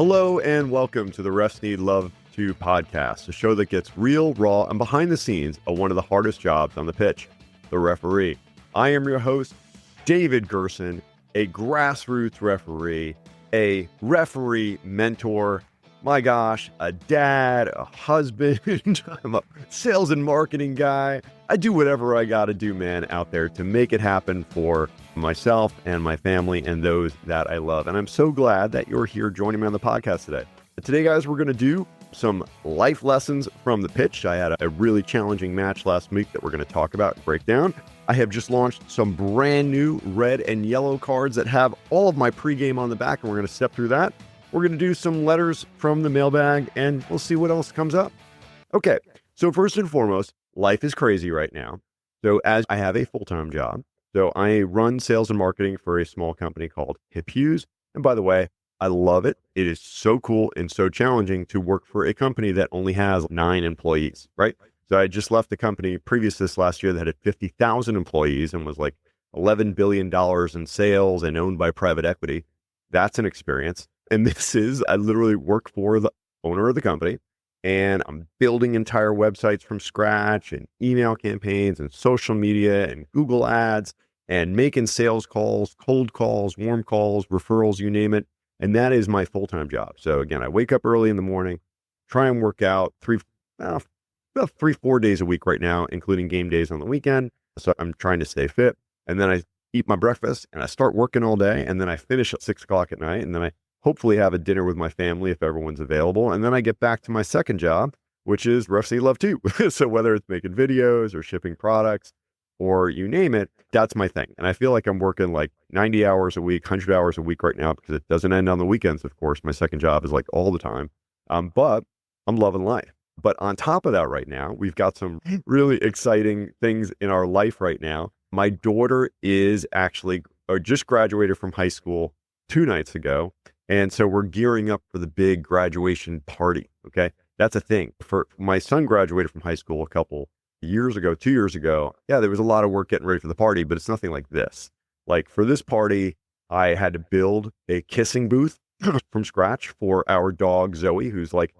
Hello and welcome to the Refs Need Love To podcast, a show that gets real, raw, and behind the scenes of one of the hardest jobs on the pitch, the referee. I am your host, David Gerson, a grassroots referee, a referee mentor, my gosh, a dad, a husband, I'm a sales and marketing guy. I do whatever I got to do, man, out there to make it happen for myself and my family and those that I love. And I'm so glad that you're here joining me on the podcast today. Today, guys, we're going to do some life lessons from the pitch. I had a really challenging match last week that we're going to talk about and break down. I have just launched some brand new red and yellow cards that have all of my pregame on the back, and we're going to step through that. We're going to do some letters from the mailbag, and we'll see what else comes up. Okay, so first and foremost, life is crazy right now. So as I have a full-time job, so I run sales and marketing for a small company called Hip Hues. And by the way, I love it. It is so cool and so challenging to work for a company that only has 9 employees, right? So I just left the company previous this last year that had 50,000 employees and was like $11 billion in sales and owned by private equity. That's an experience. And I literally work for the owner of the company, and I'm building entire websites from scratch and email campaigns and social media and Google ads and making sales calls, cold calls, warm calls, referrals, you name it. And that is my full-time job. So again, I wake up early in the morning, try and work out about 3-4 days a week right now, including game days on the weekend. So I'm trying to stay fit. And then I eat my breakfast and I start working all day. And then I finish at 6 o'clock at night. And then I hopefully have a dinner with my family if everyone's available. And then I get back to my second job, which is Refs Need Love Too. So whether it's making videos or shipping products or you name it, that's my thing. And I feel like I'm working like 90 hours a week, 100 hours a week right now because it doesn't end on the weekends, of course. My second job is like all the time. But I'm loving life. But on top of that right now, we've got some really exciting things in our life right now. My daughter is just graduated from high school 2 nights ago. And so we're gearing up for the big graduation party. Okay. That's a thing. For my son graduated from high school a couple years ago, 2 years ago. Yeah, there was a lot of work getting ready for the party, but it's nothing like this. Like for this party, I had to build a kissing booth from scratch for our dog, Zoe, who's like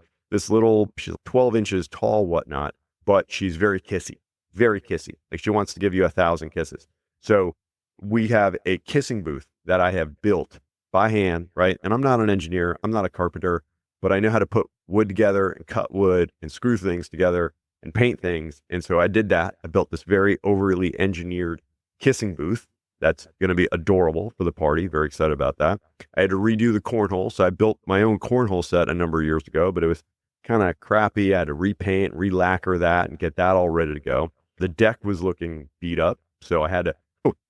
she's 12 inches tall, whatnot, but she's very kissy, very kissy. Like she wants to give you 1,000 kisses. So we have a kissing booth that I have built by hand, right? And I'm not an engineer, I'm not a carpenter, but I know how to put wood together and cut wood and screw things together and paint things. And so I did that. I built this very overly engineered kissing booth that's going to be adorable for the party. Very excited about that. I had to redo the cornhole. So I built my own cornhole set a number of years ago, but it was kind of crappy. I had to repaint, re-lacquer that and get that all ready to go. The deck was looking beat up. So I had to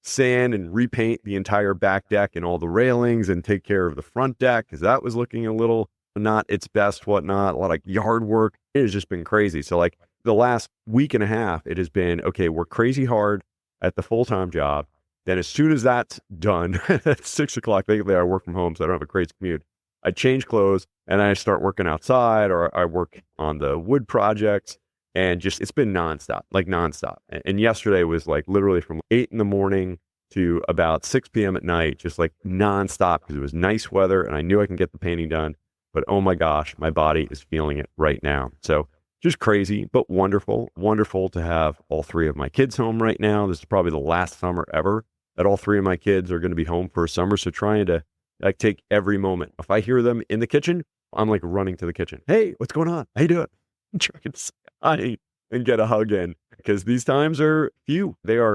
sand and repaint the entire back deck and all the railings and take care of the front deck because that was looking a little not its best, whatnot, a lot of yard work. It has just been crazy. So like the last week and a half, it has been, okay, we're crazy hard at the full-time job. Then as soon as that's done, at 6 o'clock, thankfully I work from home, so I don't have a crazy commute. I change clothes and I start working outside or I work on the wood projects. And just, it's been nonstop. And yesterday was like literally from 8 in the morning to about 6 p.m. at night, just like nonstop because it was nice weather and I knew I can get the painting done. But oh my gosh, my body is feeling it right now. So just crazy, but wonderful to have all 3 of my kids home right now. This is probably the last summer ever that all 3 of my kids are going to be home for a summer. So trying to take every moment. If I hear them in the kitchen, I'm like running to the kitchen. Hey, what's going on? How you doing? I'm trying to say hi and get a hug in because these times are few. This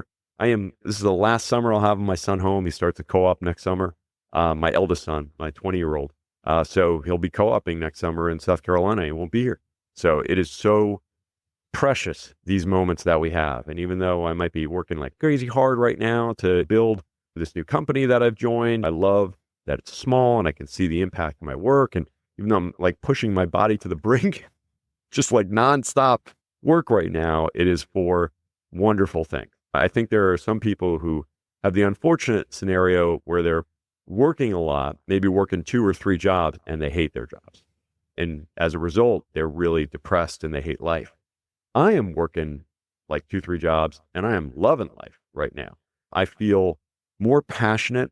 is the last summer I'll have my son home. He starts a co-op next summer. My eldest son, my 20-year-old. So he'll be co-oping next summer in South Carolina. He won't be here. So it is so precious, these moments that we have. And even though I might be working like crazy hard right now to build this new company that I've joined, I love that it's small and I can see the impact of my work. And even though I'm like pushing my body to the brink, just like nonstop work right now, it is for wonderful things. I think there are some people who have the unfortunate scenario where they're working a lot, maybe working 2 or 3 jobs, and they hate their jobs. And as a result, they're really depressed and they hate life. I am working like 2, 3 jobs, and I am loving life right now. I feel more passionate,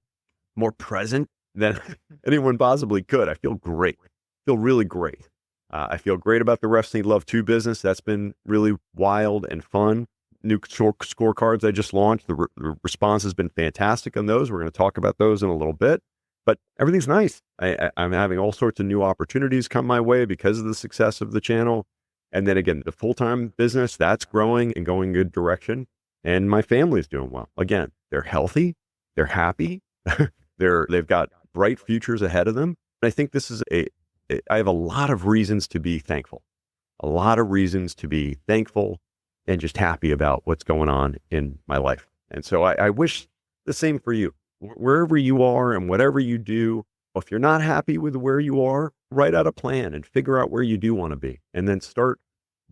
more present than anyone possibly could. I feel great. feel really great. I feel great about the Refs Need Love 2 business. That's been really wild and fun. New scorecards I just launched. The response has been fantastic on those. We're going to talk about those in a little bit. But everything's nice. I'm having all sorts of new opportunities come my way because of the success of the channel. And then again, the full-time business, that's growing and going good direction. And my family's doing well. Again, they're healthy. They're happy. They've got bright futures ahead of them. And I think this is I have a lot of reasons to be thankful. A lot of reasons to be thankful and just happy about what's going on in my life. And so I wish the same for you. Wherever you are and whatever you do, if you're not happy with where you are, write out a plan and figure out where you do want to be and then start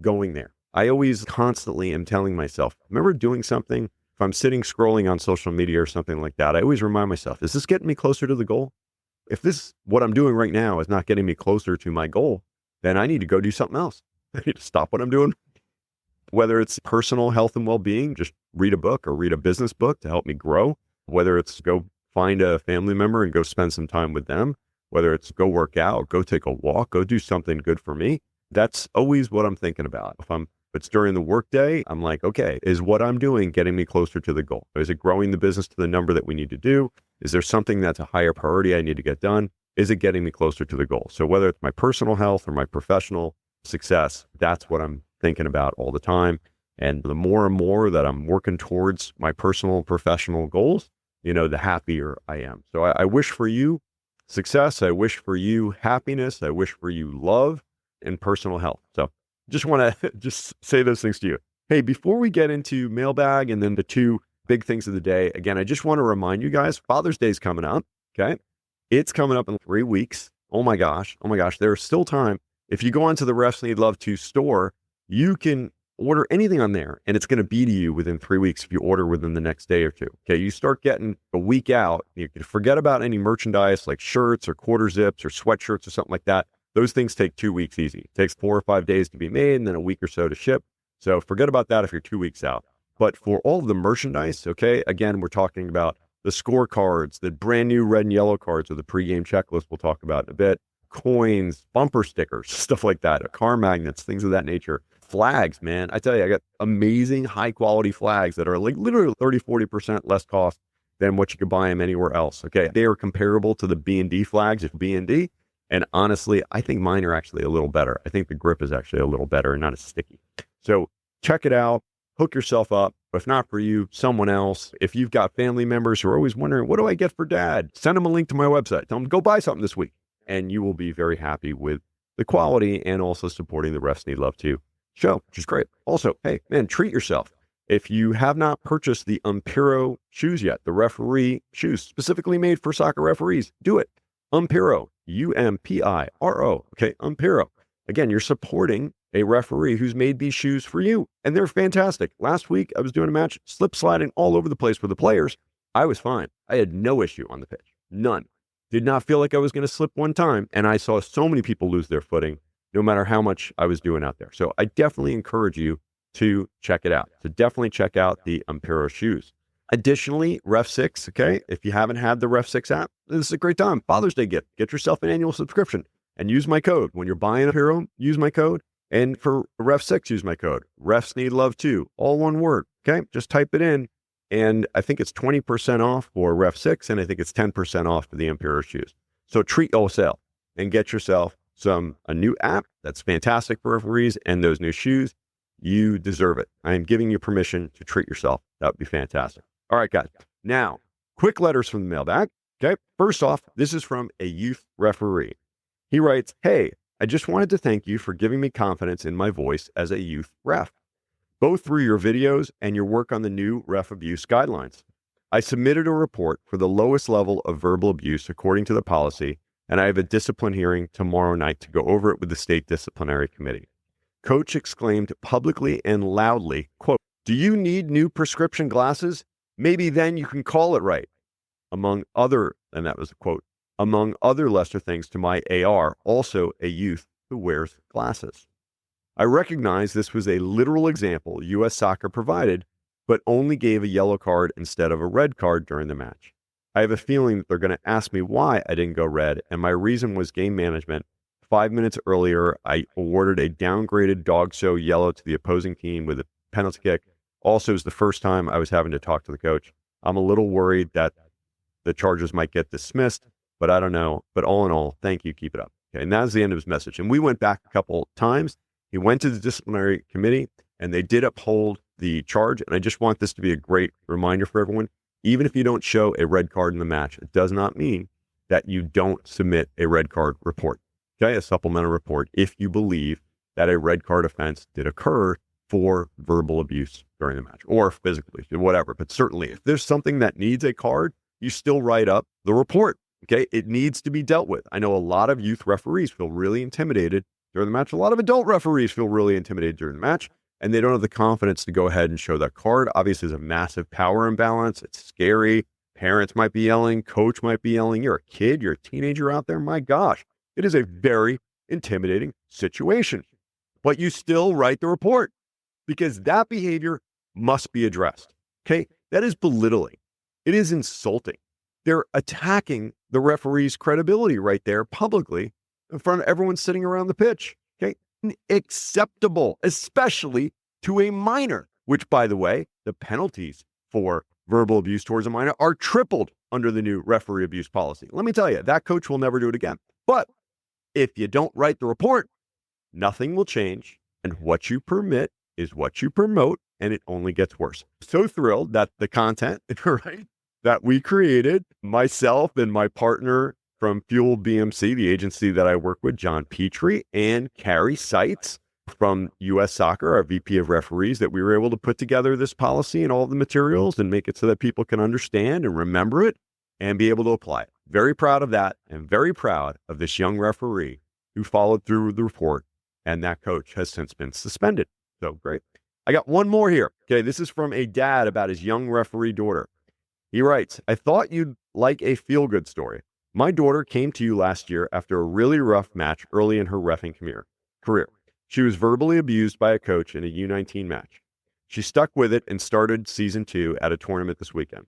going there. I always constantly am telling myself, remember doing something, if I'm sitting scrolling on social media or something like that, I always remind myself, is this getting me closer to the goal? If what I'm doing right now is not getting me closer to my goal, then I need to go do something else. I need to stop what I'm doing. Whether it's personal health and well-being, just read a book or read a business book to help me grow. Whether it's go find a family member and go spend some time with them. Whether it's go work out, go take a walk, go do something good for me. That's always what I'm thinking about. If it's during the workday, I'm like, okay, is what I'm doing getting me closer to the goal? Is it growing the business to the number that we need to do? Is there something that's a higher priority I need to get done? Is it getting me closer to the goal? So whether it's my personal health or my professional success, that's what I'm thinking about all the time. And the more and more that I'm working towards my personal and professional goals, the happier I am. So I wish for you success. I wish for you happiness. I wish for you love and personal health. So just want to just say those things to you. Hey, before we get into mailbag and then the two big things of the day, again, I just want to remind you guys, Father's Day is coming up. Okay. It's coming up in 3 weeks. Oh my gosh. There's still time. If you go onto the Refs Need Love 2 store, you can order anything on there and it's going to be to you within 3 weeks if you order within the next day or two. Okay. You start getting a week out. You can forget about any merchandise like shirts or quarter zips or sweatshirts or something like that. Those things take 2 weeks easy. It takes 4 or 5 days to be made and then a week or so to ship. So forget about that if you're 2 weeks out. But for all of the merchandise, okay, again, we're talking about the scorecards, the brand new red and yellow cards with the pregame checklist we'll talk about in a bit, coins, bumper stickers, stuff like that, car magnets, things of that nature. Flags, man. I tell you, I got amazing high quality flags that are like literally 30-40% less cost than what you could buy them anywhere else. Okay. They are comparable to the B&D flags if B&D. And honestly, I think mine are actually a little better. I think the grip is actually a little better and not as sticky. So check it out, hook yourself up. If not for you, someone else. If you've got family members who are always wondering, what do I get for dad? Send them a link to my website. Tell them, go buy something this week. And you will be very happy with the quality and also supporting the Refs Need Love 2 show, which is great. Also, hey, man, treat yourself. If you have not purchased the Umpiro shoes yet, the referee shoes specifically made for soccer referees, do it. Umpiro, Umpiro. Okay, Umpiro. Again, you're supporting a referee who's made these shoes for you, and they're fantastic. Last week, I was doing a match, slip sliding all over the place with the players. I was fine. I had no issue on the pitch. None. Did not feel like I was going to slip one time, and I saw so many people lose their footing, no matter how much I was doing out there. So I definitely encourage you to check it out. So definitely check out the Umpiro shoes. Additionally, Ref 6, okay? If you haven't had the Ref 6 app, this is a great time. Father's Day gift. Get yourself an annual subscription and use my code. When you're buying a hero, use my code. And for Ref 6, use my code. Refs Need Love 2, all one word, okay? Just type it in. And I think it's 20% off for Ref 6, and I think it's 10% off for the Umpiro shoes. So treat yourself and get yourself a new app that's fantastic for referees and those new shoes. You deserve it. I am giving you permission to treat yourself. That would be fantastic. All right, guys. Now, quick letters from the mailbag. Okay. First off, this is from a youth referee. He writes, hey, I just wanted to thank you for giving me confidence in my voice as a youth ref, both through your videos and your work on the new ref abuse guidelines. I submitted a report for the lowest level of verbal abuse according to the policy, and I have a discipline hearing tomorrow night to go over it with the state disciplinary committee. Coach exclaimed publicly and loudly, quote, do you need new prescription glasses? Maybe then you can call it right. Among other, and that was a quote, among other lesser things to my AR, also a youth who wears glasses. I recognize this was a literal example U.S. Soccer provided, but only gave a yellow card instead of a red card during the match. I have a feeling that they're going to ask me why I didn't go red, and my reason was game management 5 minutes earlier, I awarded a downgraded dog show yellow to the opposing team with a penalty kick. Also, it's the first time I was having to talk to the coach. I'm a little worried that the charges might get dismissed, but I don't know. But all in all, thank you. Keep it up. Okay, and that's the end of his message. And we went back a couple times. He went to the disciplinary committee, and they did uphold the charge. And I just want this to be a great reminder for everyone. Even if you don't show a red card in the match, it does not mean that you don't submit a red card report, okay, a supplemental report, if you believe that a red card offense did occur for verbal abuse during the match or physical abuse, whatever. But certainly, if there's something that needs a card, you still write up the report, okay? It needs to be dealt with. I know a lot of youth referees feel really intimidated during the match. A lot of adult referees feel really intimidated during the match, and they don't have the confidence to go ahead and show that card. Obviously, there's a massive power imbalance. It's scary. Parents might be yelling. Coach might be yelling. You're a kid. You're a teenager out there. My gosh, it is a very intimidating situation. But you still write the report because that behavior must be addressed. Okay? That is belittling. It is insulting. They're attacking the referee's credibility right there publicly in front of everyone sitting around the pitch. Okay? Unacceptable, especially to a minor, which, by the way, the penalties for verbal abuse towards a minor are tripled under the new referee abuse policy. Let me tell you, that coach will never do it again. But if you don't write the report, nothing will change. And what you permit is what you promote, and it only gets worse. So thrilled that the content, right, that we created, myself and my partner from Fuel BMC, the agency that I work with, John Petrie, and Carrie Seitz from U.S. Soccer, our VP of referees, that we were able to put together this policy and all the materials and make it so that people can understand and remember it and be able to apply it. Very proud of that, and very proud of this young referee who followed through with the report, and that coach has since been suspended. So great. I got one more here. Okay, this is from a dad about his young referee daughter. He writes, I thought you'd like a feel-good story. My daughter came to you last year after a really rough match early in her reffing career. She was verbally abused by a coach in a U19 match. She stuck with it and started season 2 at a tournament this weekend.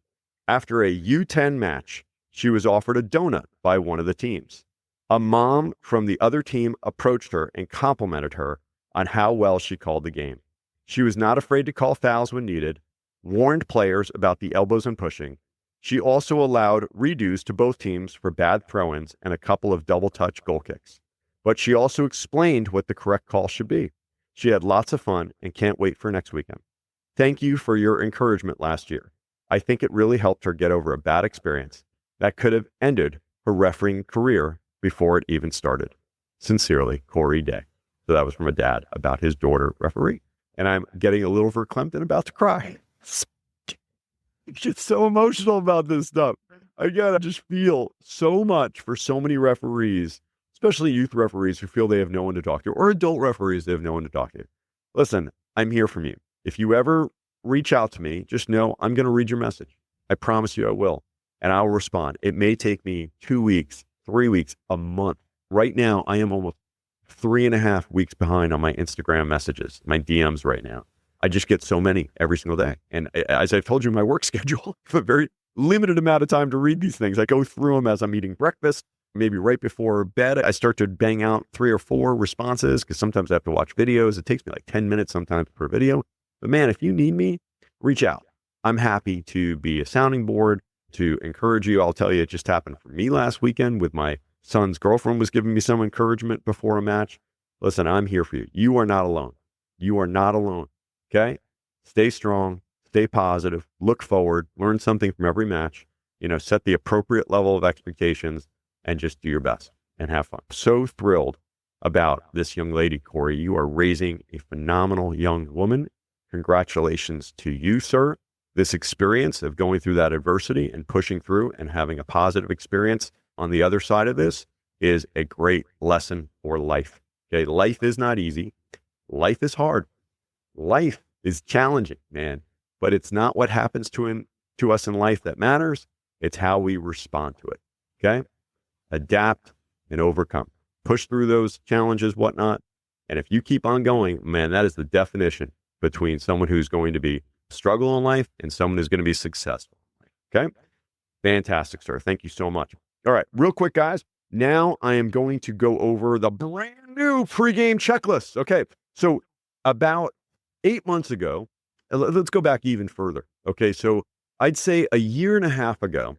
After a U10 match, she was offered a donut by one of the teams. A mom from the other team approached her and complimented her on how well she called the game. She was not afraid to call fouls when needed, warned players about the elbows and pushing. She also allowed redos to both teams for bad throw-ins and a couple of double-touch goal kicks. But she also explained what the correct call should be. She had lots of fun and can't wait for next weekend. Thank you for your encouragement last year. I think it really helped her get over a bad experience that could have ended her refereeing career before it even started. Sincerely, Corey Day. So that was from a dad about his daughter referee. And I'm getting a little verklempt and about to cry. It's so emotional about this stuff. Again, I just feel so much for so many referees, especially youth referees who feel they have no one to talk to, or adult referees that have no one to talk to. Listen, I'm here from you. If you ever reach out to me, just know I'm going to read your message. I promise you I will. And I'll respond. It may take me 2 weeks, 3 weeks, a month. Right now, I am almost 3.5 weeks behind on my Instagram messages, my DMs right now. I just get so many every single day. And as I've told you, my work schedule, I have a very limited amount of time to read these things. I go through them as I'm eating breakfast, maybe right before bed. I start to bang out 3 or 4 responses because sometimes I have to watch videos. It takes me like 10 minutes sometimes per video. But man, if you need me, reach out. I'm happy to be a sounding board, to encourage you. I'll tell you, it just happened for me last weekend with my son's girlfriend was giving me some encouragement before a match. Listen, I'm here for you. You are not alone. You are not alone. Okay? Stay strong, stay positive, look forward, learn something from every match, set the appropriate level of expectations and just do your best and have fun. So thrilled about this young lady, Corey. You are raising a phenomenal young woman. Congratulations to you, sir. This experience of going through that adversity and pushing through and having a positive experience on the other side of this is a great lesson for life. Okay, life is not easy. Life is hard. Life is challenging, man. But it's not what happens to us in life that matters. It's how we respond to it. Okay? Adapt and overcome. Push through those challenges, whatnot. And if you keep on going, man, that is the definition between someone who's going to be struggle in life and someone who's going to be successful. Okay? Fantastic, sir. Thank you so much. All right, real quick, guys. Now I am going to go over the brand new pregame checklist. Okay. So about 8 months ago, let's go back even further. Okay. So I'd say a year and a half ago,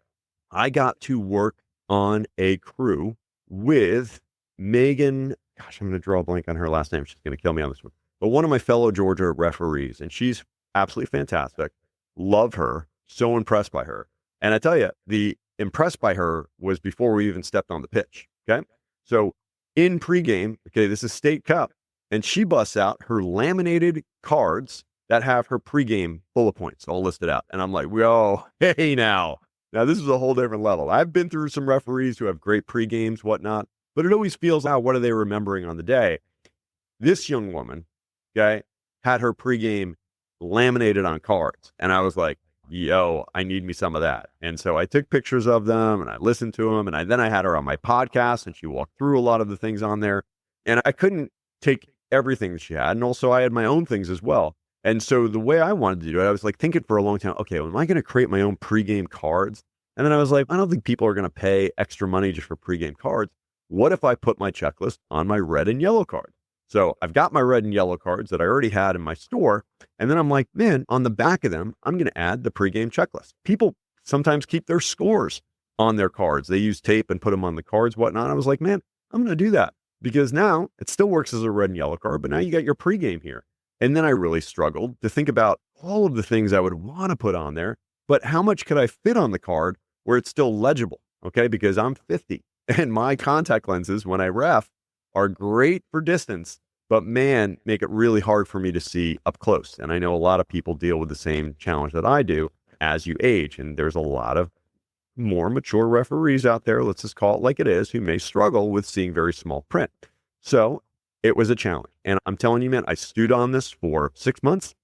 I got to work on a crew with Megan. Gosh, I'm going to draw a blank on her last name. She's going to kill me on this one. But one of my fellow Georgia referees, and she's absolutely fantastic. Love her. So impressed by her. And I tell you, the impressed by her was before we even stepped on the pitch. Okay. So in pregame, okay, this is State Cup, and she busts out her laminated cards that have her pregame bullet points all listed out. And I'm like, whoa, hey now. Now, this is a whole different level. I've been through some referees who have great pregames, whatnot, but it always feels, wow, what are they remembering on the day? This young woman, okay, had her pregame laminated on cards. And I was like, yo, I need me some of that. And so I took pictures of them and I listened to them. And then I had her on my podcast and she walked through a lot of the things on there. And I couldn't take everything that she had. And also I had my own things as well. And so the way I wanted to do it, I was like thinking for a long time, okay, well, am I going to create my own pregame cards? And then I was like, I don't think people are going to pay extra money just for pregame cards. What if I put my checklist on my red and yellow card? So I've got my red and yellow cards that I already had in my store. And then I'm like, man, on the back of them, I'm going to add the pregame checklist. People sometimes keep their scores on their cards. They use tape and put them on the cards, whatnot. I was like, man, I'm going to do that because now it still works as a red and yellow card, but now you got your pregame here. And then I really struggled to think about all of the things I would want to put on there, but how much could I fit on the card where it's still legible? Okay. Because I'm 50 and my contact lenses when I ref are great for distance, but man, make it really hard for me to see up close. And I know a lot of people deal with the same challenge that I do as you age. And there's a lot of more mature referees out there, let's just call it like it is, who may struggle with seeing very small print. So it was a challenge. And I'm telling you, man, I stewed on this for 6 months.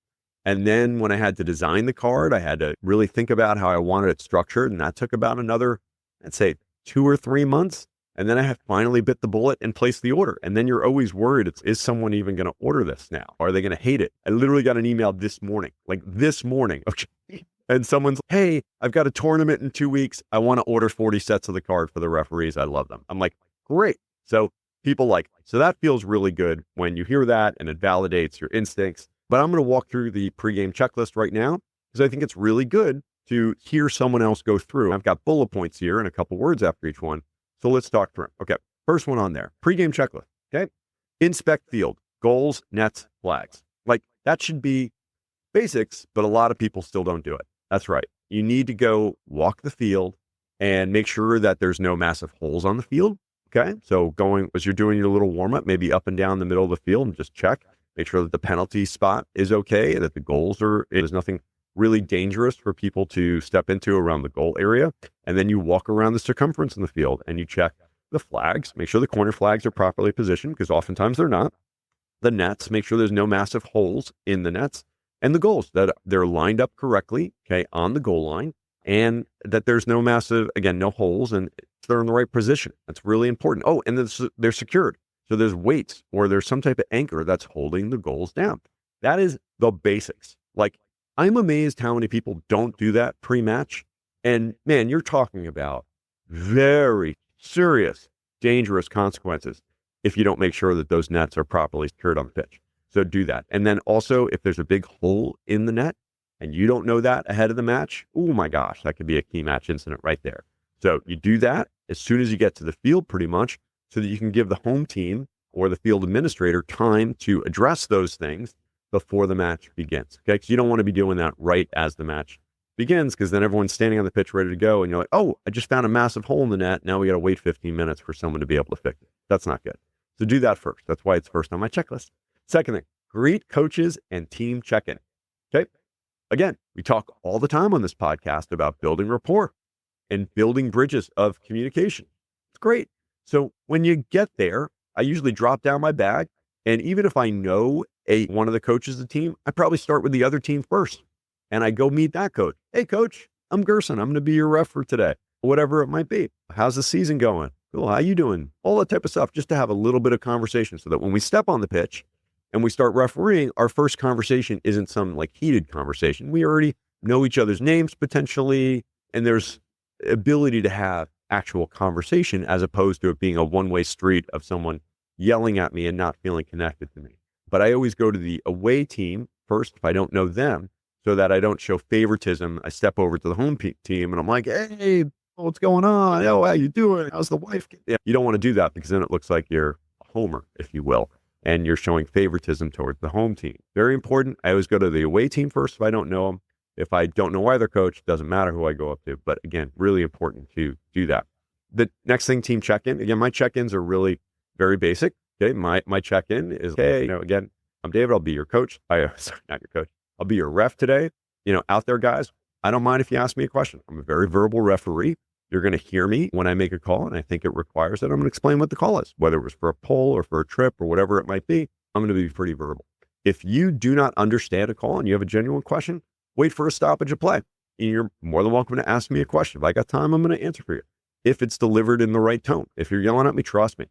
And then when I had to design the card, I had to really think about how I wanted it structured. And that took about another, I'd say 2 or 3 months. And then I have finally bit the bullet and placed the order. And then you're always worried, is someone even going to order this now? Are they going to hate it? I literally got an email this morning. Okay. And someone's, hey, I've got a tournament in 2 weeks. I want to order 40 sets of the card for the referees. I love them. I'm like, great. So people like, so that feels really good when you hear that and it validates your instincts. But I'm going to walk through the pregame checklist right now because I think it's really good to hear someone else go through. I've got bullet points here and a couple words after each one. So let's talk through them. Okay. First one on there, pregame checklist. Okay. Inspect field, goals, nets, flags. Like that should be basics, but a lot of people still don't do it. That's right. You need to go walk the field and make sure that there's no massive holes on the field. Okay. So going as you're doing your little warm up, maybe up and down the middle of the field and just check, make sure that the penalty spot is okay, that the goals there's nothing really dangerous for people to step into around the goal area. And then you walk around the circumference in the field and you check the flags, make sure the corner flags are properly positioned because oftentimes they're not. The nets, make sure there's no massive holes in the nets, and the goals, that they're lined up correctly, okay, on the goal line, and that there's no massive, again, no holes, and they're in the right position. That's really important. Oh, and they're secured. So there's weights or there's some type of anchor that's holding the goals down. That is the basics. Like, I'm amazed how many people don't do that pre-match. And man, you're talking about very serious, dangerous consequences if you don't make sure that those nets are properly secured on the pitch. So do that. And then also, if there's a big hole in the net and you don't know that ahead of the match, oh my gosh, that could be a key match incident right there. So you do that as soon as you get to the field pretty much so that you can give the home team or the field administrator time to address those things before the match begins. Okay, because you don't want to be doing that right as the match begins because then everyone's standing on the pitch ready to go and you're like, oh, I just found a massive hole in the net. Now we got to wait 15 minutes for someone to be able to fix it. That's not good. So do that first. That's why it's first on my checklist. Second thing, greet coaches and team check-in. Okay. Again, we talk all the time on this podcast about building rapport and building bridges of communication. It's great. So when you get there, I usually drop down my bag. And even if I know one of the coaches of the team, I probably start with the other team first. And I go meet that coach. Hey, coach, I'm Gerson. I'm going to be your ref for today. Whatever it might be. How's the season going? Cool. How you doing? All that type of stuff, just to have a little bit of conversation so that when we step on the pitch and we start refereeing, our first conversation isn't some like heated conversation. We already know each other's names potentially, and there's ability to have actual conversation as opposed to it being a one-way street of someone yelling at me and not feeling connected to me. But I always go to the away team first if I don't know them, so that I don't show favoritism. I step over to the home team and I'm like, hey, what's going on? Oh, how you doing? How's the wife? Yeah, you don't want to do that because then it looks like you're a homer, if you will, and you're showing favoritism towards the home team. Very important. I always go to the away team first if I don't know them. If I don't know either coach, doesn't matter who I go up to. But again, really important to do that. The next thing, team check-in. Again, my check-ins are really very basic. Okay, my check-in is, hey, again, I'm David. I'll be your coach. Sorry, not your coach. I'll be your ref today. Out there, guys, I don't mind if you ask me a question. I'm a very verbal referee. You're going to hear me when I make a call, and I think it requires that I'm going to explain what the call is, whether it was for a poll or for a trip or whatever it might be. I'm going to be pretty verbal. If you do not understand a call and you have a genuine question, wait for a stoppage of play. You're more than welcome to ask me a question. If I got time, I'm going to answer for you. If it's delivered in the right tone. If you're yelling at me, trust me.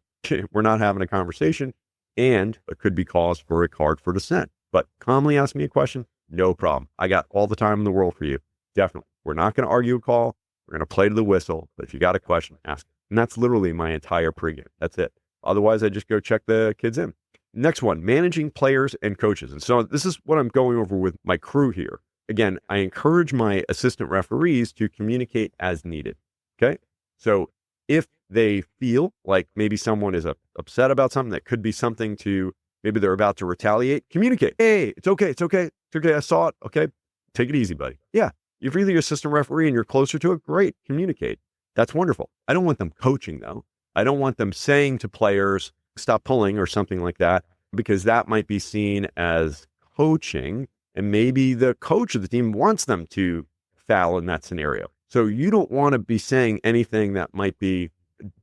We're not having a conversation, and it could be cause for a card for dissent. But calmly ask me a question, no problem. I got all the time in the world for you. Definitely. We're not going to argue a call. We're going to play to the whistle. But if you got a question, ask it. And that's literally my entire pregame. That's it. Otherwise, I just go check the kids in. Next one, managing players and coaches. And so this is what I'm going over with my crew here. Again, I encourage my assistant referees to communicate as needed. Okay. So if they feel like maybe someone is upset about something that could be something to, maybe they're about to retaliate, communicate. Hey, it's okay. It's okay. It's okay. I saw it. Okay. Take it easy, buddy. Yeah. If you're the assistant referee and you're closer to it, great. Communicate. That's wonderful. I don't want them coaching though. I don't want them saying to players, stop pulling or something like that, because that might be seen as coaching. And maybe the coach of the team wants them to foul in that scenario. So you don't want to be saying anything that might be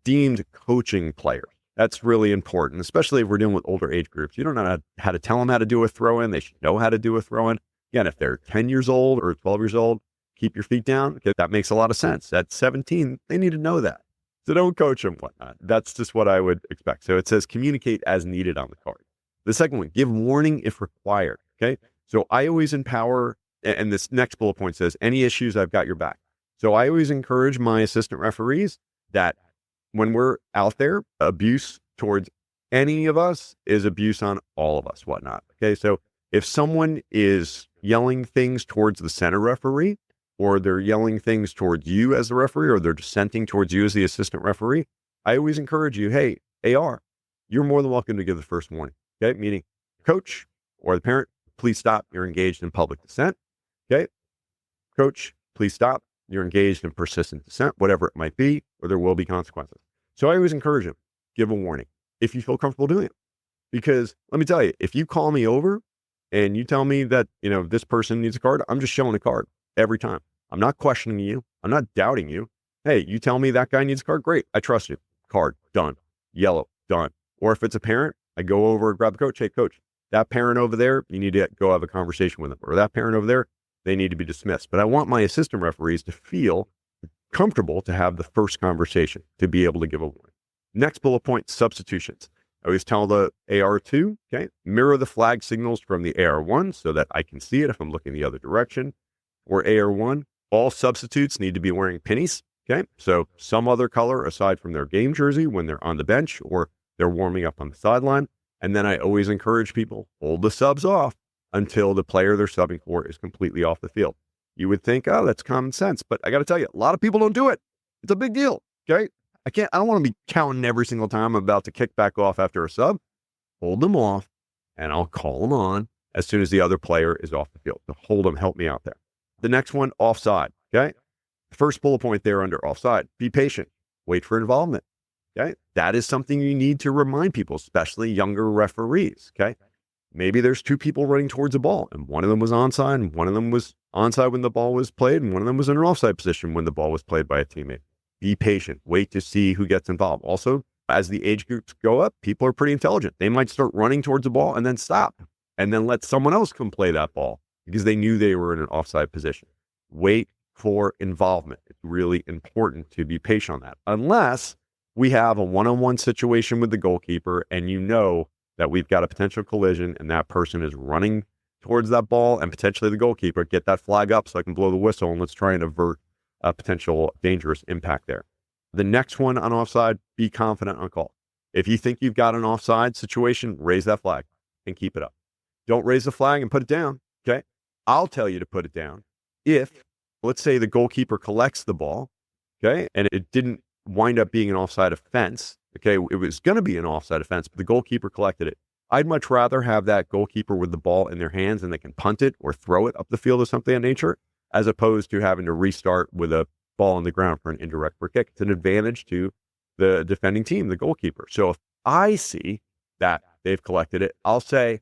deemed coaching players. That's really important, especially if we're dealing with older age groups. You don't know how to tell them how to do a throw in. They should know how to do a throw in. Again, if they're 10 years old or 12 years old, keep your feet down. Okay, that makes a lot of sense. At 17, they need to know that. So don't coach them, whatnot. That's just what I would expect. So it says communicate as needed on the card. The second one, give warning if required. Okay. So I always empower, and this next bullet point says, any issues, I've got your back. So I always encourage my assistant referees that when we're out there, abuse towards any of us is abuse on all of us, whatnot. Okay. So if someone is yelling things towards the center referee, or they're yelling things towards you as the referee, or they're dissenting towards you as the assistant referee, I always encourage you, hey, AR, you're more than welcome to give the first warning. Okay. Meaning coach or the parent, please stop. You're engaged in public dissent. Okay. Coach, please stop. You're engaged in persistent dissent, whatever it might be, or there will be consequences. So I always encourage them, give a warning if you feel comfortable doing it. Because let me tell you, if you call me over and you tell me that, this person needs a card, I'm just showing a card every time. I'm not questioning you. I'm not doubting you. Hey, you tell me that guy needs a card. Great. I trust you. Card, done. Yellow, done. Or if it's a parent, I go over and grab the coach. Hey, coach, that parent over there, you need to go have a conversation with them. Or that parent over there, they need to be dismissed. But I want my assistant referees to feel comfortable to have the first conversation, to be able to give a warning. Next bullet point, substitutions. I always tell the AR2, okay, mirror the flag signals from the AR1 so that I can see it if I'm looking the other direction. Or AR1, all substitutes need to be wearing pennies, okay? So some other color aside from their game jersey when they're on the bench or they're warming up on the sideline. And then I always encourage people, hold the subs off until the player they're subbing for is completely off the field. You would think, oh, that's common sense. But I got to tell you, a lot of people don't do it. It's a big deal, okay? I don't want to be counting every single time I'm about to kick back off after a sub. Hold them off, and I'll call them on as soon as the other player is off the field. So hold them, help me out there. The next one, offside, okay? First bullet point there under offside, be patient, wait for involvement, okay? That is something you need to remind people, especially younger referees, okay? Maybe there's two people running towards the ball, and one of them was onside, and one of them was onside when the ball was played, and one of them was in an offside position when the ball was played by a teammate. Be patient. Wait to see who gets involved. Also, as the age groups go up, people are pretty intelligent. They might start running towards the ball and then stop, and then let someone else come play that ball because they knew they were in an offside position. Wait for involvement. It's really important to be patient on that. Unless we have a one-on-one situation with the goalkeeper and you know that we've got a potential collision and that person is running towards that ball and potentially the goalkeeper, get that flag up so I can blow the whistle and let's try and avert a potential dangerous impact there. The next one on offside, be confident on call. If you think you've got an offside situation, raise that flag and keep it up. Don't raise the flag and put it down, okay? I'll tell you to put it down if, let's say, the goalkeeper collects the ball, okay, and it didn't wind up being an offside offense, okay? It was going to be an offside offense, but the goalkeeper collected it. I'd much rather have that goalkeeper with the ball in their hands and they can punt it or throw it up the field or something of nature, as opposed to having to restart with a ball on the ground for an indirect free kick. It's an advantage to the defending team, the goalkeeper. So if I see that they've collected it, I'll say,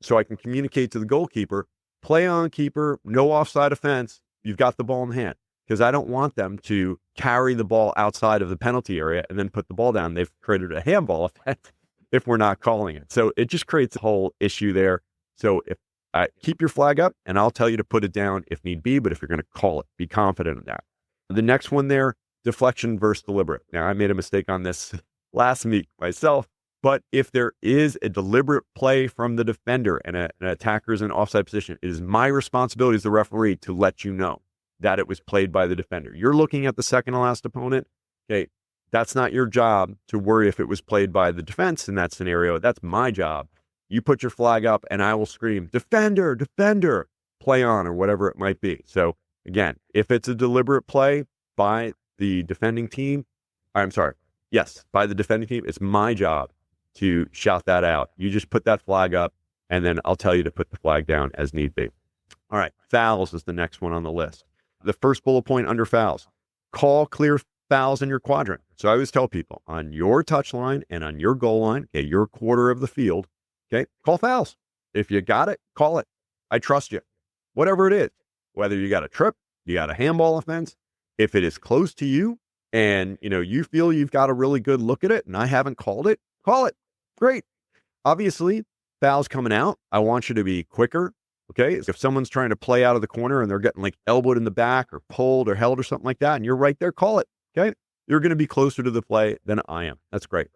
so I can communicate to the goalkeeper, play on keeper, no offside offense, you've got the ball in hand. Because I don't want them to carry the ball outside of the penalty area and then put the ball down. They've created a handball offense if we're not calling it. So it just creates a whole issue there. So if keep your flag up, and I'll tell you to put it down if need be, but if you're going to call it, be confident in that. The next one there, deflection versus deliberate. Now, I made a mistake on this last week myself, but if there is a deliberate play from the defender and an attacker is in offside position, it is my responsibility as the referee to let you know that it was played by the defender. You're looking at the second to last opponent. Okay, that's not your job to worry if it was played by the defense in that scenario. That's my job. You put your flag up and I will scream, defender, defender, play on, or whatever it might be. So again, if it's a deliberate play by the defending team, by the defending team, it's my job to shout that out. You just put that flag up and then I'll tell you to put the flag down as need be. All right, fouls is the next one on the list. The first bullet point under fouls, call clear fouls in your quadrant. So I always tell people on your touch line and on your goal line, okay, your quarter of the field, okay, call fouls. If you got it, call it. I trust you. Whatever it is, whether you got a trip, you got a handball offense, if it is close to you and you feel you've got a really good look at it and I haven't called it, call it. Great. Obviously, fouls coming out, I want you to be quicker. Okay, if someone's trying to play out of the corner and they're getting like elbowed in the back or pulled or held or something like that, and you're right there, call it. Okay, you're going to be closer to the play than I am. That's great.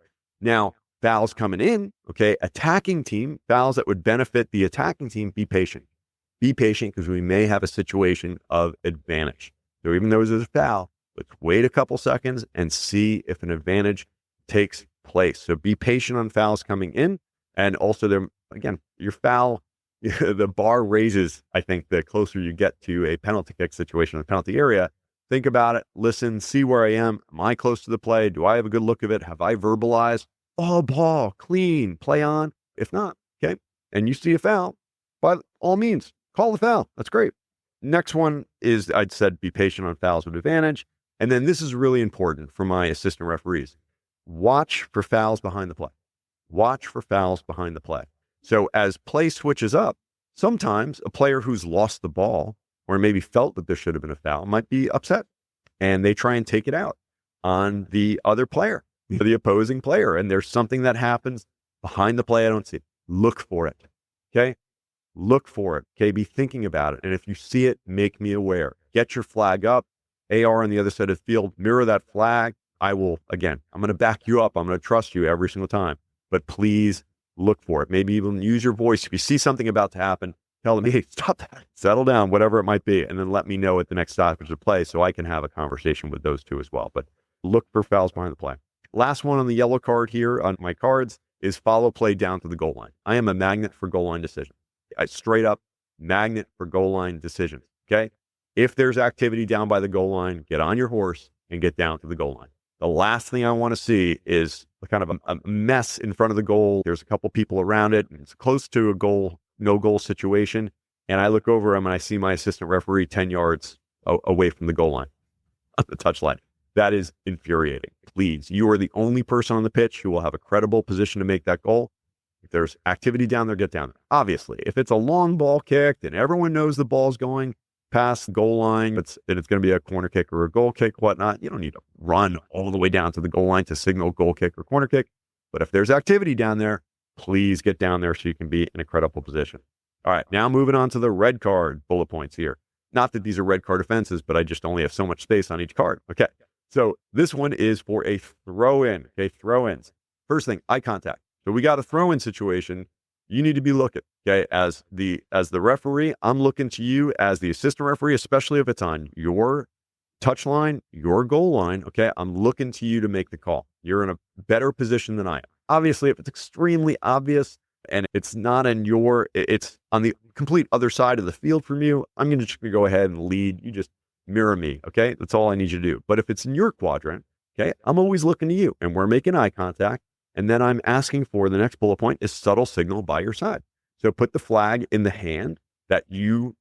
Now, fouls coming in, okay, attacking team, fouls that would benefit the attacking team, be patient. Be patient because we may have a situation of advantage. So even though there's a foul, let's wait a couple seconds and see if an advantage takes place. So be patient on fouls coming in. And also, your foul, the bar raises, I think, the closer you get to a penalty kick situation in the penalty area. Think about it, listen, see where I am. Am I close to the play? Do I have a good look of it? Have I verbalized? Oh, ball, clean, play on. If not, okay, and you see a foul, by all means, call the foul. That's great. Next one is, I'd said, be patient on fouls with advantage. And then this is really important for my assistant referees. Watch for fouls behind the play. Watch for fouls behind the play. So as play switches up, sometimes a player who's lost the ball or maybe felt that there should have been a foul might be upset and they try and take it out on the other player, the opposing player. And there's something that happens behind the play. I don't see it. Look for it. Okay. Look for it. Okay. Be thinking about it. And if you see it, make me aware. Get your flag up. AR on the other side of the field, mirror that flag. I'm going to back you up. I'm going to trust you every single time, but please look for it. Maybe even use your voice. If you see something about to happen, tell them, hey, stop that, settle down, whatever it might be. And then let me know at the next stoppage of play so I can have a conversation with those two as well. But look for fouls behind the play. Last one on the yellow card here on my cards is follow play down to the goal line. I am a magnet for goal line decisions. I straight up magnet for goal line decisions. Okay. If there's activity down by the goal line, get on your horse and get down to the goal line. The last thing I want to see is kind of a mess in front of the goal. There's a couple people around it. And it's close to a goal, no goal situation. And I look over him and I see my assistant referee 10 yards away from the goal line, on the touch line. That is infuriating. Please, you are the only person on the pitch who will have a credible position to make that goal. If there's activity down there, get down there. Obviously, if it's a long ball kicked and everyone knows the ball's going past the goal line, it's going to be a corner kick or a goal kick, whatnot. You don't need to run all the way down to the goal line to signal goal kick or corner kick. But if there's activity down there, please get down there so you can be in a credible position. All right, now moving on to the red card bullet points here. Not that these are red card offenses, but I just only have so much space on each card. Okay, so this one is for a throw-in. Okay, throw-ins. First thing, eye contact. So we got a throw-in situation. You need to be looking, okay? As the referee, I'm looking to you as the assistant referee, especially if it's on your touch line, your goal line, okay, I'm looking to you to make the call. You're in a better position than I am. Obviously, if it's extremely obvious and it's not in it's on the complete other side of the field from you, I'm going to just go ahead and lead. You just mirror me, okay? That's all I need you to do. But if it's in your quadrant, okay, I'm always looking to you and we're making eye contact. And then I'm asking for the next bullet point is subtle signal by your side. So put the flag in the hand that you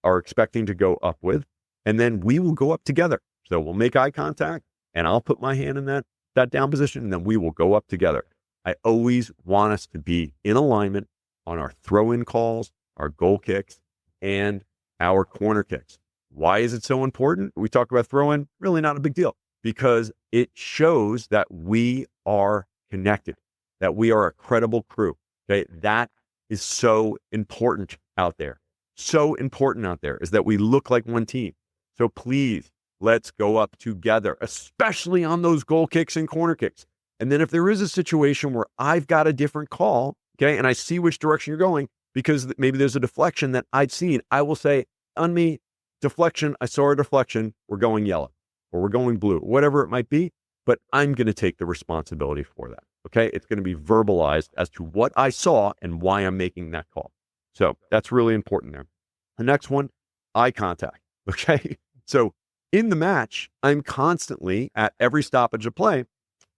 are expecting to go up with, and then we will go up together. So we'll make eye contact and I'll put my hand in that down position, and then we will go up together. I always want us to be in alignment on our throw-in calls, our goal kicks, and our corner kicks. Why is it so important? We talk about throw-in, really not a big deal, because it shows that we are connected, that we are a credible crew. Okay, that is so important out there. So important out there is that we look like one team. So please, let's go up together, especially on those goal kicks and corner kicks. And then if there is a situation where I've got a different call, okay, and I see which direction you're going, because maybe there's a deflection that I'd seen, I will say, on me, deflection, I saw a deflection, we're going yellow, or we're going blue, whatever it might be, but I'm going to take the responsibility for that, okay? It's going to be verbalized as to what I saw and why I'm making that call. So that's really important there. The next one, eye contact, okay? So in the match, I'm constantly, at every stoppage of play,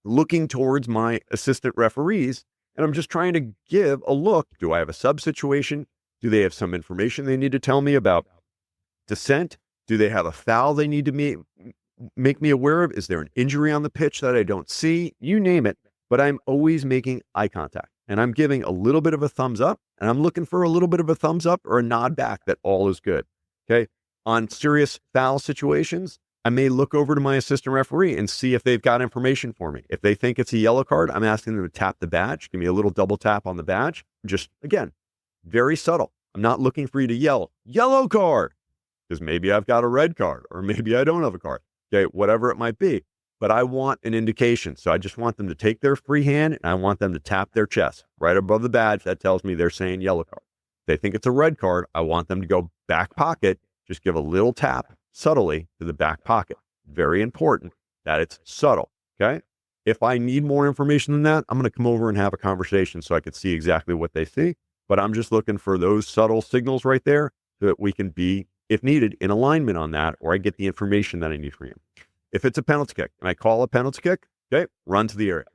looking towards my assistant referees, and I'm just trying to give a look. Do I have a sub situation? Do they have some information they need to tell me about dissent? Do they have a foul they need to make me aware of? Is there an injury on the pitch that I don't see? You name it, but I'm always making eye contact, and I'm giving a little bit of a thumbs up, and I'm looking for a little bit of a thumbs up or a nod back that all is good, okay? On serious foul situations, I may look over to my assistant referee and see if they've got information for me. If they think it's a yellow card, I'm asking them to tap the badge, give me a little double tap on the badge. Just, again, very subtle. I'm not looking for you to yell, yellow card, because maybe I've got a red card or maybe I don't have a card, okay, whatever it might be. But I want an indication. So I just want them to take their free hand and I want them to tap their chest right above the badge. That tells me they're saying yellow card. If they think it's a red card, I want them to go back pocket, just give a little tap subtly to the back pocket. Very important that it's subtle, okay? If I need more information than that, I'm going to come over and have a conversation so I can see exactly what they see. But I'm just looking for those subtle signals right there so that we can be, if needed, in alignment on that, or I get the information that I need from you. If it's a penalty kick and I call a penalty kick, okay, run to the area.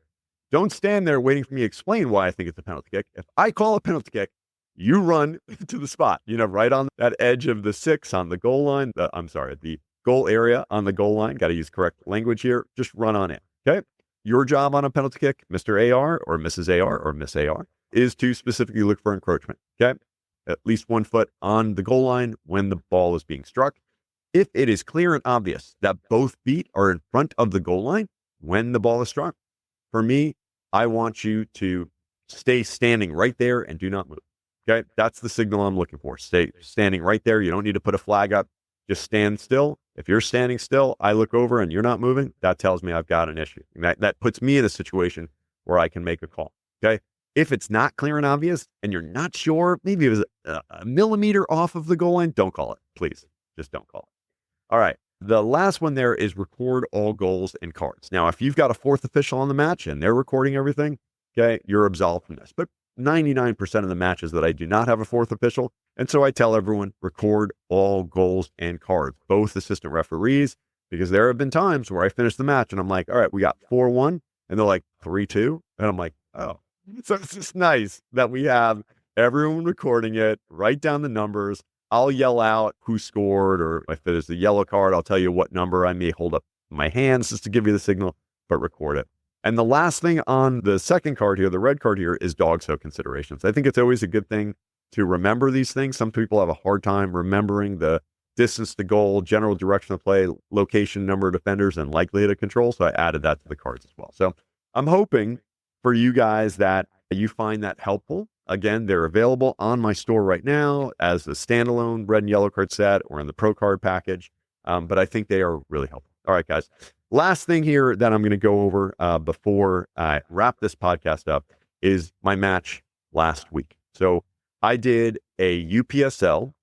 Don't stand there waiting for me to explain why I think it's a penalty kick. If I call a penalty kick, you run to the spot, right on that edge of the 6 on the goal line. The goal area on the goal line. Got to use correct language here. Just run on in, okay? Your job on a penalty kick, Mr. AR or Mrs. AR or Miss AR, is to specifically look for encroachment, okay? At least 1 foot on the goal line when the ball is being struck. If it is clear and obvious that both feet are in front of the goal line when the ball is struck, for me, I want you to stay standing right there and do not move. Okay, that's the signal I'm looking for. Stay standing right there. You don't need to put a flag up. Just stand still. If you're standing still, I look over and you're not moving, that tells me I've got an issue. And that puts me in a situation where I can make a call. Okay, if it's not clear and obvious and you're not sure, maybe it was a millimeter off of the goal line, don't call it. Please, just don't call it. All right, the last one there is record all goals and cards. Now, if you've got a fourth official on the match and they're recording everything, okay, you're absolved from this. But 99% of the matches that I do not have a fourth official. And so I tell everyone, record all goals and cards, both assistant referees, because there have been times where I finish the match and I'm like, all right, we got 4-1. And they're like 3-2. And I'm like, oh, so it's just nice that we have everyone recording it, write down the numbers. I'll yell out who scored, or if it is a yellow card, I'll tell you what number. I may hold up my hands just to give you the signal, but record it. And the last thing on the second card here, the red card here, is dog show considerations. I think it's always a good thing to remember these things. Some people have a hard time remembering the distance to goal, general direction of play, location, number of defenders, and likelihood of control. So I added that to the cards as well. So I'm hoping for you guys that you find that helpful. Again, they're available on my store right now as a standalone red and yellow card set or in the pro card package. But I think they are really helpful. All right, guys. Last thing here that I'm going to go over before I wrap this podcast up is my match last week. So I did a UPSL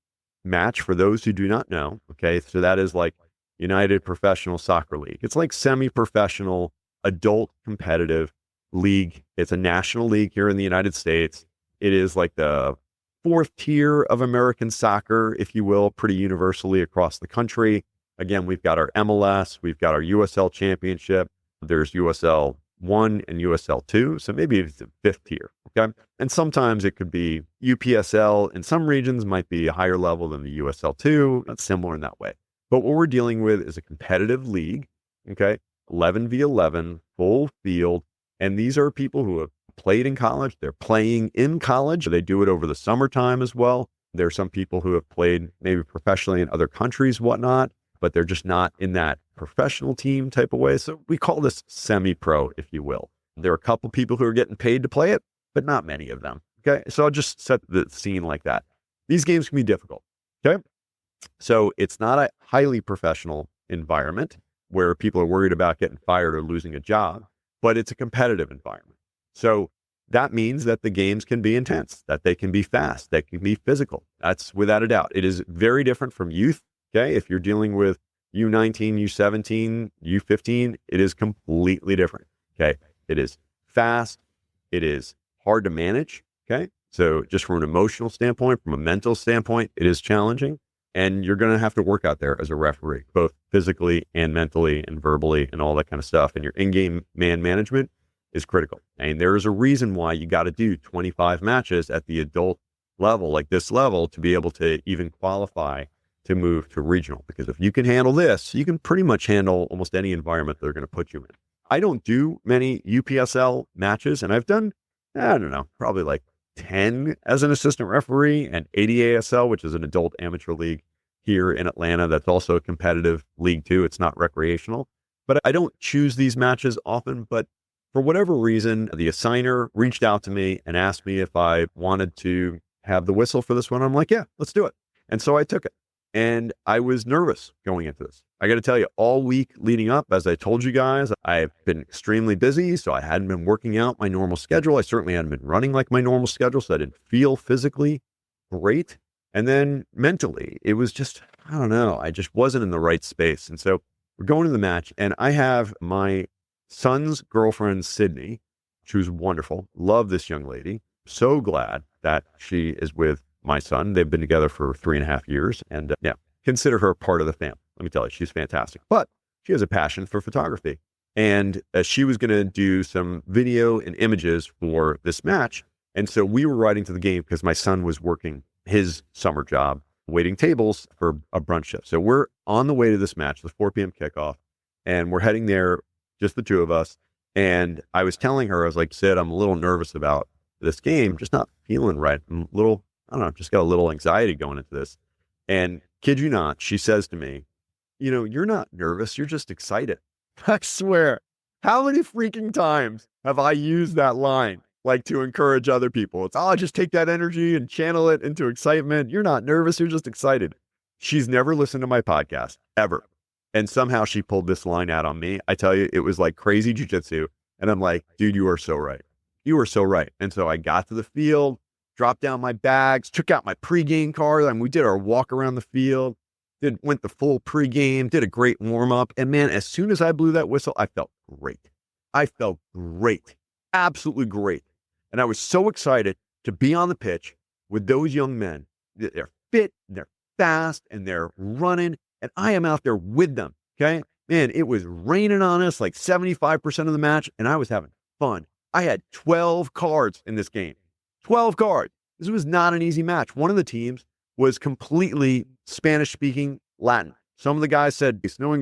match for those who do not know. Okay. So that is like, United Professional Soccer League. It's like semi-professional, adult competitive league. It's a national league here in the United States. It is like the fourth tier of American soccer, if you will, pretty universally across the country. Again, we've got our MLS, we've got our USL Championship. There's USL 1 and USL 2, so maybe it's the fifth tier, okay? And sometimes it could be UPSL. In some regions, might be a higher level than the USL 2. That's similar in that way. But what we're dealing with is a competitive league, okay? 11v11, full field. And these are people who have played in college. They're playing in college. They do it over the summertime as well. There are some people who have played maybe professionally in other countries, whatnot, but they're just not in that professional team type of way. So we call this semi-pro, if you will. There are a couple people who are getting paid to play it, but not many of them, okay? So I'll just set the scene like that. These games can be difficult, okay? So it's not a highly professional environment where people are worried about getting fired or losing a job, but it's a competitive environment. So that means that the games can be intense, that they can be fast, they can be physical. That's without a doubt. It is very different from youth, okay? If you're dealing with U19, U17, U15, it is completely different, okay? It is fast. It is hard to manage, okay? So just from an emotional standpoint, from a mental standpoint, it is challenging. And you're going to have to work out there as a referee, both physically and mentally and verbally and all that kind of stuff. And your in-game man management is critical. And there is a reason why you got to do 25 matches at the adult level, like this level, to be able to even qualify to move to regional. Because if you can handle this, you can pretty much handle almost any environment they're going to put you in. I don't do many UPSL matches, and I've done, I don't know, probably like 10 as an assistant referee, and 80 ASL, which is an adult amateur league here in Atlanta. That's also a competitive league too. It's not recreational, but I don't choose these matches often. But for whatever reason, the assigner reached out to me and asked me if I wanted to have the whistle for this one. I'm like, yeah, let's do it. And so I took it. And I was nervous going into this. I got to tell you, all week leading up, as I told you guys, I've been extremely busy. So I hadn't been working out my normal schedule. I certainly hadn't been running like my normal schedule. So I didn't feel physically great. And then mentally, it was just, I don't know, I just wasn't in the right space. And so we're going to the match, and I have my son's girlfriend, Sydney, who's wonderful. Love this young lady. So glad that she is with my son. They've been together for 3.5 years, and yeah, consider her part of the family. Let me tell you, she's fantastic. But she has a passion for photography, and she was going to do some video and images for this match. And so we were riding to the game because my son was working his summer job, waiting tables for a brunch shift. So we're on the way to this match, the 4 p.m. kickoff, and we're heading there, just the two of us. And I was telling her, I was like, Sid, I'm a little nervous about this game, just not feeling right. I'm a little, I don't know, just got a little anxiety going into this. And kid you not, she says to me, you know, you're not nervous, you're just excited. I swear, how many freaking times have I used that line, like to encourage other people? It's, oh, just take that energy and channel it into excitement. You're not nervous, you're just excited. She's never listened to my podcast, ever. And somehow she pulled this line out on me. I tell you, it was like crazy jujitsu. And I'm like, dude, you are so right. You are so right. And so I got to the field, dropped down my bags, took out my pregame card, and we did our walk around the field, went the full pregame, did a great warm up. And man, as soon as I blew that whistle, I felt great. I felt great, absolutely great. And I was so excited to be on the pitch with those young men. They're fit, they're fast, and they're running. And I am out there with them. Okay, man, it was raining on us like 75% of the match, and I was having fun. I had 12 cards in this game. 12 cards. This was not an easy match. One of the teams was completely Spanish-speaking Latin. Some of the guys said,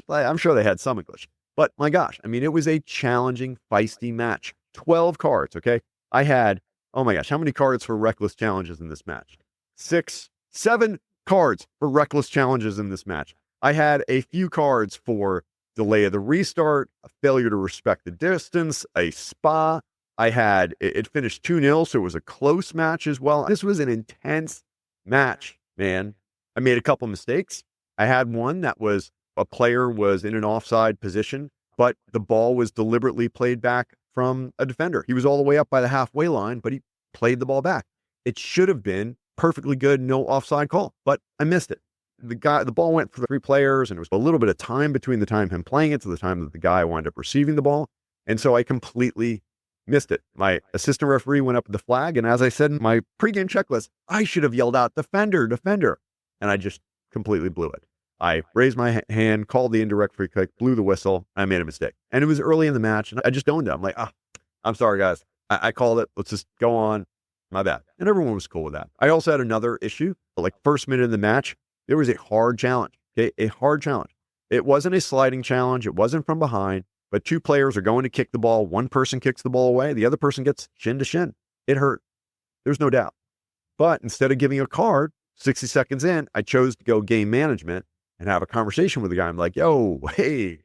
I'm sure they had some English. But my gosh, I mean, it was a challenging, feisty match. 12 cards, okay? I had, oh my gosh, how many cards for reckless challenges in this match? 6, 7 cards for reckless challenges in this match. I had a few cards for delay of the restart, a failure to respect the distance, a spa. I had, it finished 2-0, so it was a close match as well. This was an intense match, man. I made a couple mistakes. I had one that was a player was in an offside position, but the ball was deliberately played back from a defender. He was all the way up by the halfway line, but he played the ball back. It should have been perfectly good, no offside call, but I missed it. the ball went for the 3 players, and it was a little bit of time between the time him playing it to the time that the guy wound up receiving the ball. And so I completely missed it. My assistant referee went up with the flag, and as I said in my pregame checklist, I should have yelled out, defender, defender. And I just completely blew it. I raised my hand, called the indirect free kick, blew the whistle. I made a mistake. And it was early in the match, and I just owned it. I'm like, I'm sorry, guys. I called it. Let's just go on. My bad. And everyone was cool with that. I also had another issue. Like first minute of the match, there was a hard challenge. Okay, a hard challenge. It wasn't a sliding challenge. It wasn't from behind, but 2 players are going to kick the ball. One person kicks the ball away. The other person gets shin to shin. It hurt. There's no doubt. But instead of giving a card, 60 seconds in, I chose to go game management and have a conversation with the guy. I'm like, yo, hey,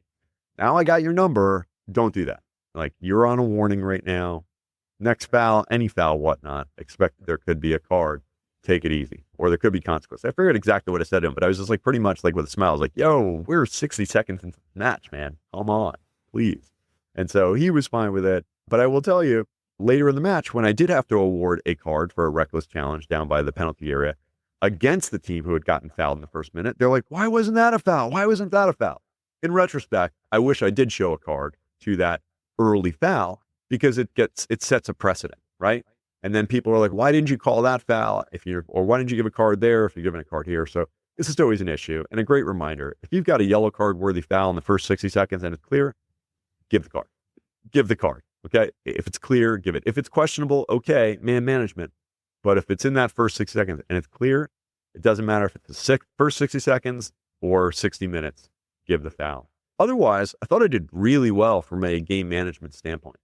now I got your number. Don't do that. Like, you're on a warning right now. Next foul, any foul, whatnot, expect there could be a card. Take it easy. Or there could be consequence. I figured exactly what I said to him, but I was just like pretty much like with a smile. I was like, yo, we're 60 seconds into the match, man. Come on, please. And so he was fine with it. But I will tell you, later in the match, when I did have to award a card for a reckless challenge down by the penalty area against the team who had gotten fouled in the first minute, they're like, why wasn't that a foul? Why wasn't that a foul? In retrospect, I wish I did show a card to that early foul, because it sets a precedent, right? And then people are like, why didn't you call that foul or why didn't you give a card there if you're giving a card here? So this is always an issue, and a great reminder. If you've got a yellow card worthy foul in the first 60 seconds and it's clear, give the card. Give the card, okay? If it's clear, give it. If it's questionable, okay, man management. But if it's in that first 60 seconds and it's clear, it doesn't matter if it's the first 60 seconds or 60 minutes, give the foul. Otherwise, I thought I did really well from a game management standpoint.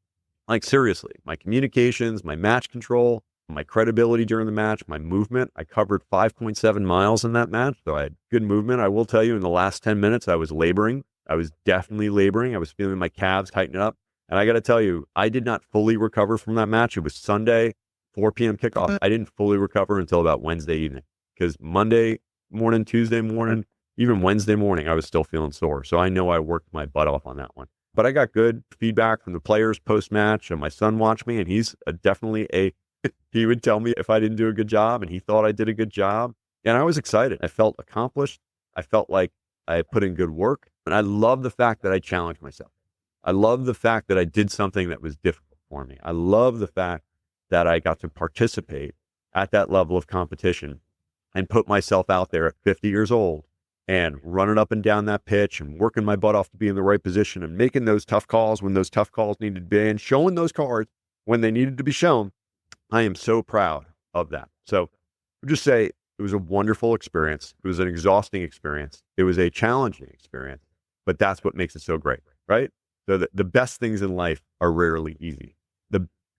Like seriously, my communications, my match control, my credibility during the match, my movement. I covered 5.7 miles in that match, so I had good movement. I will tell you, in the last 10 minutes, I was laboring. I was definitely laboring. I was feeling my calves tighten up. And I got to tell you, I did not fully recover from that match. It was Sunday, 4 p.m. kickoff. I didn't fully recover until about Wednesday evening, because Monday morning, Tuesday morning, even Wednesday morning, I was still feeling sore. So I know I worked my butt off on that one. But I got good feedback from the players post-match, and my son watched me, and he's definitely he would tell me if I didn't do a good job, and he thought I did a good job. And I was excited. I felt accomplished. I felt like I put in good work. And I love the fact that I challenged myself. I love the fact that I did something that was difficult for me. I love the fact that I got to participate at that level of competition and put myself out there at 50 years old and running up and down that pitch and working my butt off to be in the right position and making those tough calls when those tough calls needed to be and showing those cards when they needed to be shown. I am so proud of that. So I'll just say it was a wonderful experience. It was an exhausting experience. It was a challenging experience, but that's what makes it so great, right? So the best things in life are rarely easy.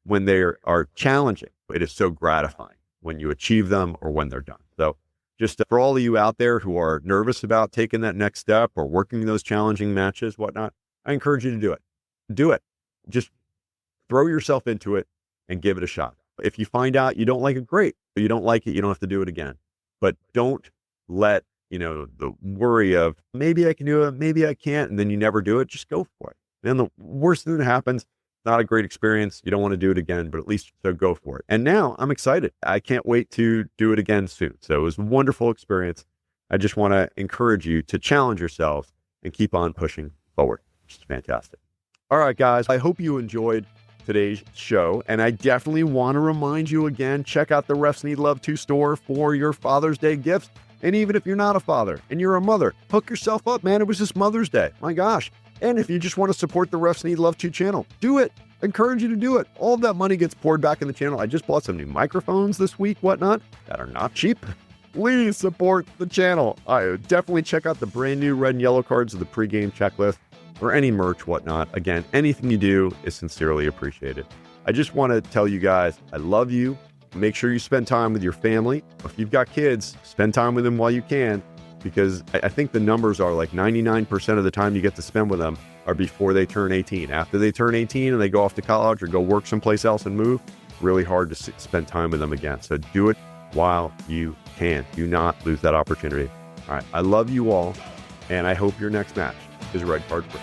When they are challenging, it is so gratifying when you achieve them or when they're done. So just for all of you out there who are nervous about taking that next step or working those challenging matches, whatnot, I encourage you to do it. Do it. Just throw yourself into it and give it a shot. If you find out you don't like it, great. If you don't like it, you don't have to do it again. But don't let, the worry of maybe I can do it, maybe I can't, and then you never do it. Just go for it. And the worst thing that happens, not a great experience. You don't want to do it again, but at least so go for it. And now I'm excited. I can't wait to do it again soon. So it was a wonderful experience. I just want to encourage you to challenge yourselves and keep on pushing forward. It's fantastic. All right, guys, I hope you enjoyed today's show. And I definitely want to remind you again, check out the Refs Need Love 2 store for your Father's Day gifts. And even if you're not a father and you're a mother, hook yourself up, man. It was just Mother's Day. My gosh. And if you just want to support the Refs Need Love 2 channel, do it. I encourage you to do it. All of that money gets poured back in the channel. I just bought some new microphones this week, whatnot, that are not cheap. Please support the channel. I definitely check out the brand new red and yellow cards of the pregame checklist or any merch, whatnot. Again, anything you do is sincerely appreciated. I just want to tell you guys, I love you. Make sure you spend time with your family. If you've got kids, spend time with them while you can, because I think the numbers are like 99% of the time you get to spend with them are before they turn 18. After they turn 18 and they go off to college or go work someplace else and move, really hard to spend time with them again. So do it while you can. Do not lose that opportunity. All right. I love you all, and I hope your next match is red card free.